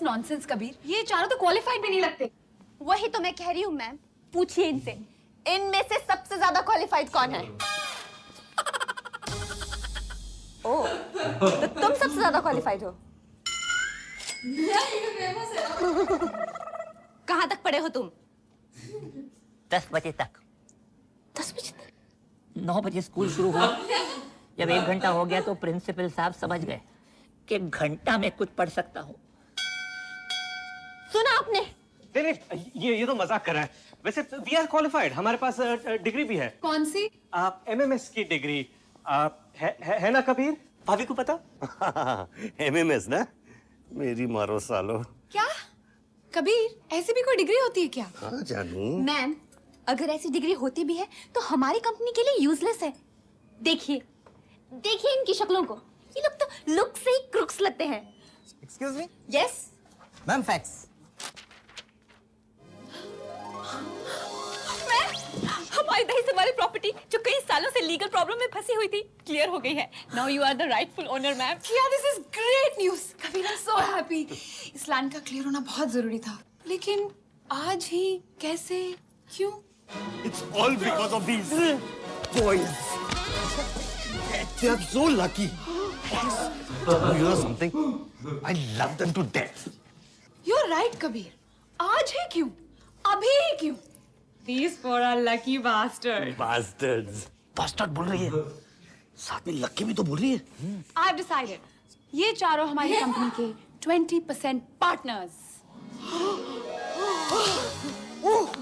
This nonsense Kabir? ये चारों तो क्वालिफाइड भी नहीं लगते। वही तो मैं कह रही हूँ मैम, पूछिए इनसे, इनमें से सबसे ज्यादा क्वालिफाइड कौन है? ओह, तो तुम सबसे ज्यादा क्वालिफाइड हो। कहाँ तक पढ़े हो तुम? 10 बजे तक। 10 बजे तक? 9 बजे स्कूल शुरू हुआ। जब 1 घंटा हो गया तो प्रिंसिपल साहब समझ गए कि घंटा में कुछ पढ़ सकता हूँ। सुना आपने? नहीं, ये तो मजाक कर रहा है। वैसे वी आर क्वालिफाइड, हमारे पास डिग्री भी है। कौन सी? आप एमएमएस की डिग्री है ना कबीर? भाभी को पता? एमएमएस ना, मेरी मारो सालो। क्या कबीर, ऐसी भी कोई डिग्री होती है क्या? हाँ जानू। मैम, अगर ऐसी डिग्री होती भी है तो हमारी कंपनी के लिए यूजलेस है। देखिए देखिए इनकी शक्लों को, ये लोग तो लुक से ही क्रुक्स लगते हैं। Excuse me yes ma'am, fax. हमारी दही से हमारी प्रॉपर्टी जो कई सालों से लीगल प्रॉब्लम में फंसी हुई थी, क्लियर हो गई है। Now you are the rightful owner ma'am. Yeah, this is great news. Kabir, I'm so happy. इस लैंड का क्लियर होना बहुत जरूरी था, लेकिन आज ही कैसे, क्यों? It's all because of these boys. They are so lucky. You know something? I love them to death. You're right, Kabir. आज ही क्यों? अभी ही क्यों? These four are lucky bastards. Bastards. Bastard बोल रही है, साथ में लक्की भी तो बोल रही है। I've decided. ये चारों हमारी कंपनी के 20% पार्टनर्स।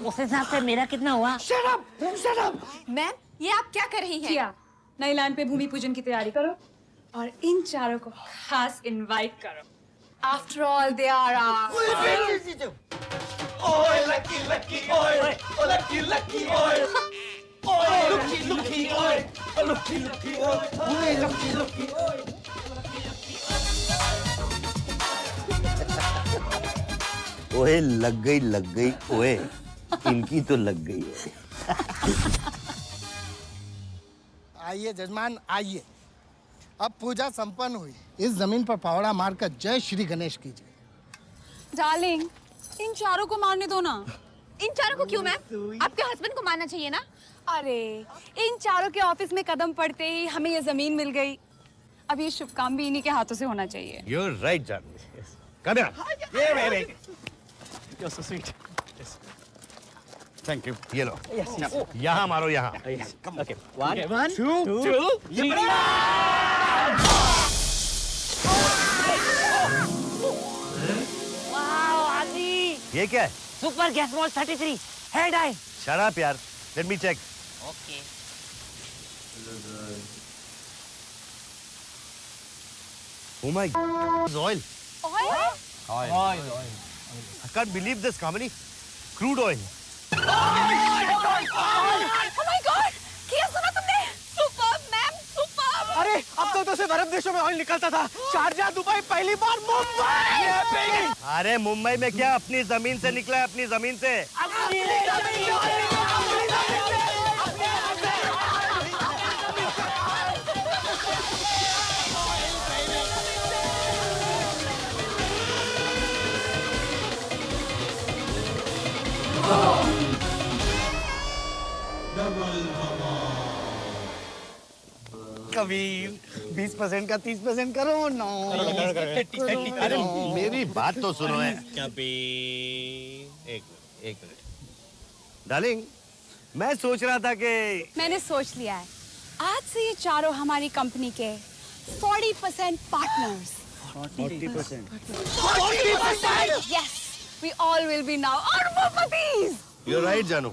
उस हिसाब से मेरा कितना हुआ? Shut up! Shut up! Ma'am, ये आप क्या कर रही हैं? किया, नई लैंड पे भूमि पूजन की तैयारी करो और इन चारों को खास इनवाइट करो। After all, they are our... Oy, lucky, lucky, oy! Oh, lucky, lucky, oy! Oy, lucky, lucky, oy! Oh, lucky, lucky, oy! Oy, lucky, lucky, oy! ओए लग गई ओए, इनकी तो लग गई है। आइए जजमान आइए, अब पूजा संपन्न हुई। इस जमीन पर पावड़ा मारकर जय श्री गणेश कीजिए। डार्लिंग, इन चारों को मारने दो ना। इन चारों को क्यों मैम? आपके हस्बैंड को मारना चाहिए ना। अरे, इन चारों के ऑफिस में कदम पड़ते ही हमें ये जमीन मिल गई। अब ये शुभ काम भी इन्हीं के हाथों से होना चाहिए। You're right, Janvi. Come here. Yeah, baby. You're so sweet. Thank you. ये लो। यहाँ मारो यहाँ। Okay. One, two. वाह आदि! ये क्या है? सुपर गैस मॉल 33 हेड आई। Shut up यार। Let me check. Okay. Oh my God. Oil. Oil? I can't believe this, Kamini. Crude oil. Oh my God! क्या सुना तुमने? Superb, ma'am, superb! अरे अब तो सिर्फ अरब देशों में ऑयल निकलता था। शारजाह, दुबई, पहली बार मुंबई। अरे मुंबई में क्या, अपनी जमीन से निकला है, अपनी जमीन से। कबीर 20% का 30% करो ना। अरे मेरी बात तो सुनो है। एक मिनट डार्लिंग, मैं सोच रहा था कि मैंने सोच लिया है, आज से ये चारों हमारी कंपनी के 40% partners. 40%? Yes, we all will be now अरबोपतिस। you're right जानू।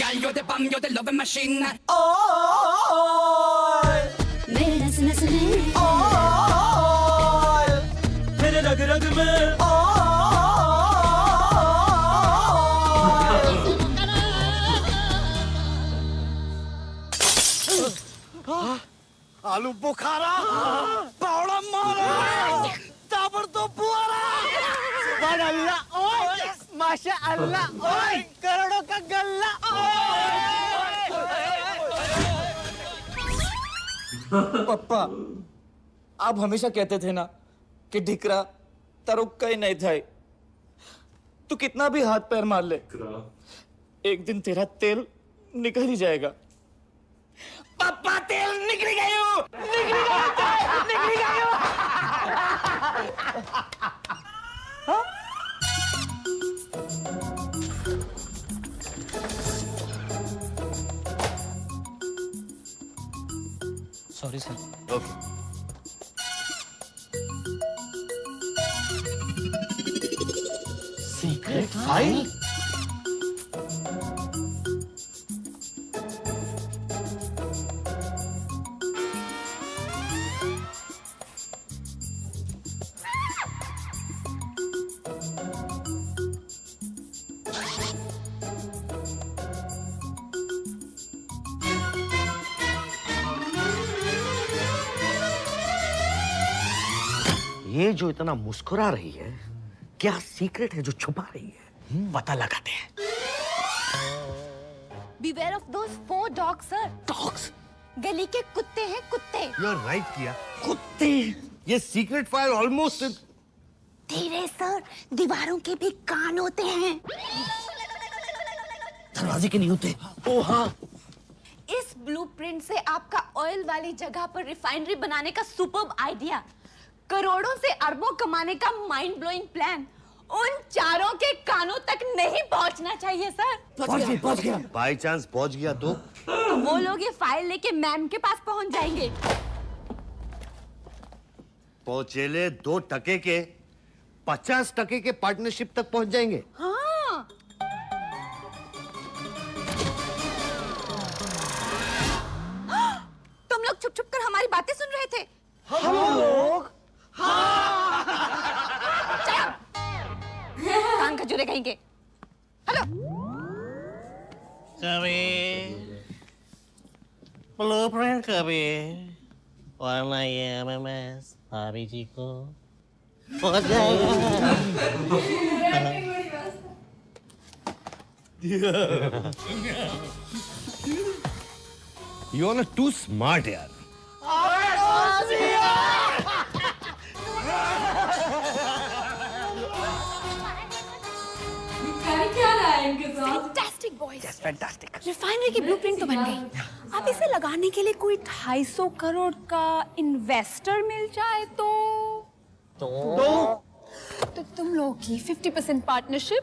Girl, you're the bomb, you're the loving machine. मेरे नस नस में मेरे रग रग में आलू बुखारा, पावड़ा मारा। अल्लाह ओए माशा अल्लाह ओए करोड़ों का गल्ला पप्पा आप हमेशा कहते थे ना कि ढिकरा तारो कहीं नहीं था। तू कितना भी हाथ पैर मार ले एक दिन तेरा तेल निकल ही जाएगा। पापा तेल निकल गयो निकल गयो। Sorry sir. Okay. Secret file? ये जो इतना मुस्कुरा रही है, क्या सीक्रेट है जो छुपा रही है? पता लगाते हैं। Beware of those 4 dogs, sir. Dogs? गली के कुत्ते हैं कुत्ते। You are right किया। कुत्ते। ये सीक्रेट फाइल ऑलमोस्ट। धीरे सर, दीवारों के भी कान होते हैं। दरवाजे के नहीं होते। ओ हाँ। इस ब्लूप्रिंट से आपका ऑयल वाली जगह पर रिफाइनरी बनाने का सुपर्ब आइडिया, करोड़ों से अरबों कमाने का माइंड ब्लोइंग प्लान उन चारों के कानों तक नहीं पहुंचना चाहिए सर। पहुंच गया। बाय चांस पहुंच गया तो वो लोग ये फाइल लेके मैम के पास पहुंच जाएंगे। पहुंचेले 2 टके के 50 टके के पार्टनरशिप तक पहुंच जाएंगे। हाँ। तुम लोग छुप छुप कर हमारी बातें सुन रहे थे। हम लोग कान खजूरे कहेंगे। हेलो ब्लूप्रिंट कबीर वरना ये एमएमएस भाभी जी को पहुंच जाएगा। You are too smart यार। Fantastic boys, fantastic. रिफाइनरी की ब्लूप्रिंट तो बन गई। अब इसे लगाने के लिए कोई 250 करोड़ का इन्वेस्टर मिल जाए तो तुम लोग की 50% पार्टनरशिप।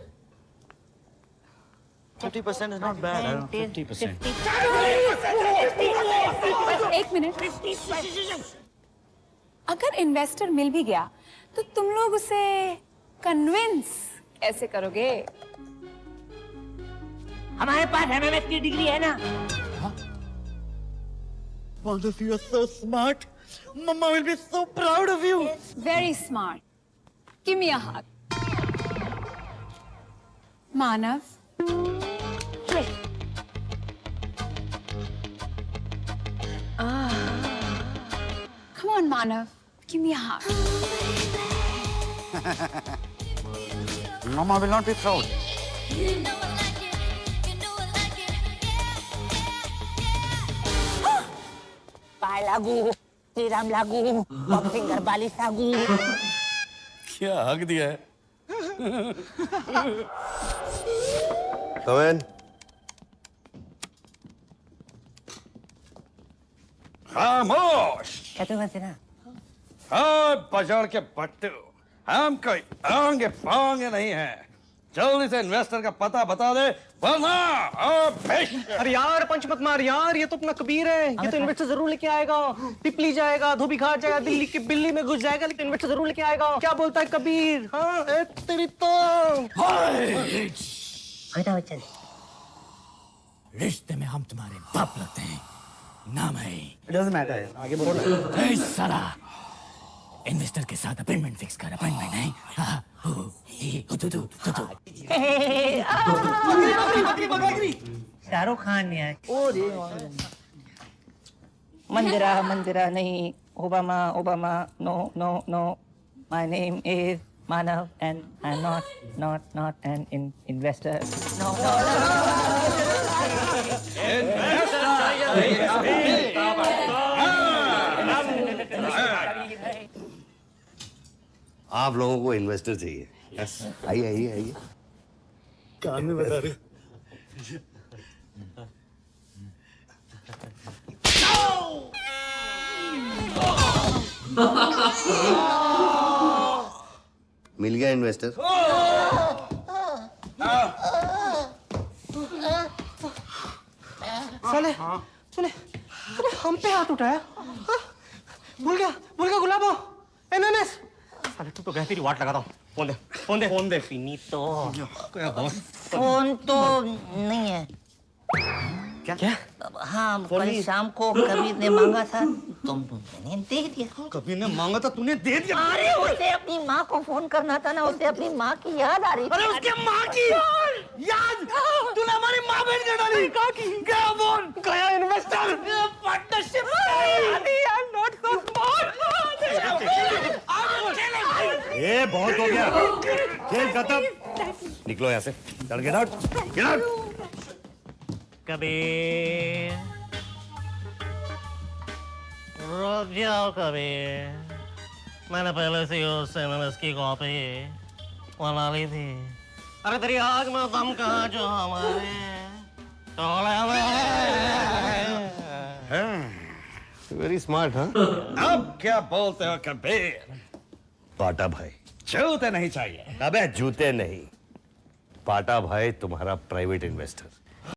50% is not bad. 50%. एक मिनट। अगर इन्वेस्टर मिल भी गया तो तुम लोग उसे कन्विंस कैसे करोगे? हमारे पास एमएमएस की डिग्री है ना। Madhav, you are so smart. Mama will be so proud of you. Very smart. Give me a hug. Manav. Come on, Manav. Give me a hug. Mama will not be proud. पाय लागू, श्रीराम लागू, finger बाली सागू। क्या हक दिया है? Come in. खामोश। कहते वैसे ना। हाथ पछाड़ के पट्टू। हम कोई आंगे पांगे नहीं है। जल्दी से इन्वेस्टर का पता बता दे वरना अरे यार पंच मत मार यार, ये तो अपना कबीर है। ये तो इन्वेस्टर जरूर लेके आएगा। पिपली जाएगा, धोबी घाट जाएगा, दिल्ली की बिल्ली में घुस जाएगा, लेकिन इन्वेस्टर जरूर लेके आएगा। क्या बोलता है कबीर? हाँ तेरी तो चल। रिश्ते में हम तुम्हारे बाप लगते हैं, नाम है It doesn't matter यार, आगे बोल। ए साला, इन्वेस्टर के साथ अपॉइंटमेंट फिक्स कर। अपॉइंटमेंट नहीं। शाहरुख खान यार। मंदिरा मंदिरा नहीं, Obama Obama no no no, my name is Manav and I'm not an investor. No. आप लोगों को इन्वेस्टर चाहिए। आइए आइए आइए। कान में बता रहे। मिल गया इन्वेस्टर। साले हम पे हाथ उठाया। हाँ? भूल गया गुलाबो। एमएमएस। साले तू तो कह तेरी वाट लगाता हूँ। फोन दे। फिनितो। क्या बॉस? फोन तो नहीं है। क्या? हाँ, कल शाम को कबीर ने मांगा था, मैंने दे दिया। कबीर ने मांगा था, तूने दे दिया। अरे उसे अपनी माँ को फोन करना था ना, उसे अपनी माँ की याद आ रही थी। अरे उसके माँ की याद? तूने हमारी माँ बहन कर डाली। गया फोन, गया इन्वेस्टर। पार्टनरशिप। ये बहुत हो गया। खेल खत्म। निकलो यहाँ से। चल गेट आउट। कबीर, रुक जाओ कबीर। मैंने पहले से उस एमएमएस की कॉपी बना ली थी। अरे तेरी आग में दम कहाँ जो हमारे वेरी स्मार्ट हाँ। अब क्या बोलते हो कबीर? पाटा भाई जूते नहीं चाहिए। अबे जूते नहीं, पाटा भाई तुम्हारा प्राइवेट इन्वेस्टर